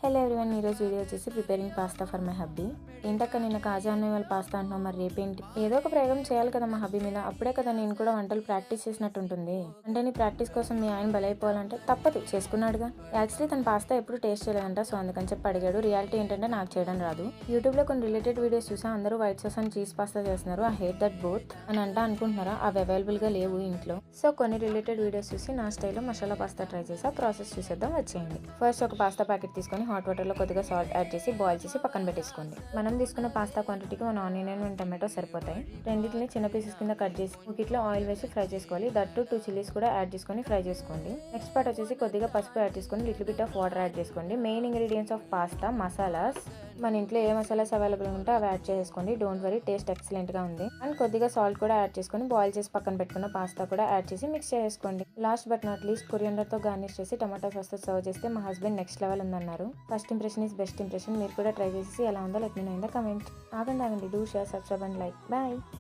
Hello everyone, ఈరోజు video వచ్చేసి preparing pasta for my hubby. ఏంటక్క నిన్న కాజా అనే వాళ్ళు పాస్తా అంటున్నావు, మరి రేపేంటి? ఏదో ఒక ప్రయోగం చేయాలి కదా మా హబ్బీ మీద. అప్పుడే కదా నేను కూడా వంటలు ప్రాక్టీస్ చేసినట్టు ఉంటుంది. అంటే నీ ప్రాక్టీస్ కోసం మీ ఆయన బలైపోవాలంటే తప్పదు, చేసుకున్నాడుగా. యాక్చువల్లీ తన పాస్తా ఎప్పుడు టేస్ట్ చేయలేదంట, సో అందుకని చెప్పి అడిగాడు. రియాలిటీ ఏంటంటే నాకు చేయడం రాదు. యూట్యూబ్లో కొన్ని రిలేటెడ్ వీడియోస్ చూసా, అందరూ white sauce and cheese pasta చేస్తున్నారు. ఐ హేట్ దట్ బోత్ అని అనుకుంటున్నారా? అవి అవైలబుల్గా లేవు ఇంట్లో. సో కొన్ని రిలేటెడ్ వీడియోస్ చూసి నా స్టైల్లో మసాలా పాస్తా ట్రై చేసా. ప్రాసెస్ చూసేద్దాం, వచ్చేయండి. ఫస్ట్ ఒక పాస్తా ప్యాకెట్ తీసుకొని హాట్ వాటర్లో కొద్దిగా సాల్ట్ యాడ్ చేసి బాయిల్ చేసి పక్కన పెట్టేసుకోండి. మనం తీసుకున్న పాస్తా క్వాంటిటీకి 1 ఆనియన్ అండ్ 1 టమాటో సరిపోతాయి. రెండింటిని చిన్న పీసెస్ కింద కట్ చేసి ఒకటిలో ఆయిల్ వేసి ఫ్రై చేసుకోవాలి. దట్టు 2 చిల్లీస్ కూడా యాడ్ చేసుకొని ఫ్రై చేసుకోండి. నెక్స్ట్ పార్ట్ వచ్చేసి కొద్దిగా పసుపు యాడ్ చేసుకొని little bit of water add చేసుకోండి. Main ingredients of pasta masalas. మన ఇంట్లో ఏ మసాలాస్ అవైలబుల్ ఉంటే అవి యాడ్ చేసుకోండి. డోంట్ వరీ, టేస్ట్ ఎక్సలెంట్ గా ఉంది. అండ్ కొద్దిగా సాల్ట్ కూడా యాడ్ చేసుకొని బాయిల్ చేసి పక్కన పెట్టుకున్న పాస్తా కూడా యాడ్ చేసి మిక్స్ చేసుకోండి. Last but not least coriander తో గార్నిష్ చేసి టమాటో సాస్ తో సర్వ్ చేస్తే మా హస్బెండ్ నెక్స్ట్ లెవెల్ ఉందన్నారు. First impression is best impression. మీరు కూడా ట్రై చేసి ఎలా ఉందో let me know in the comment. ఆగండి, do share, subscribe and like. Bye.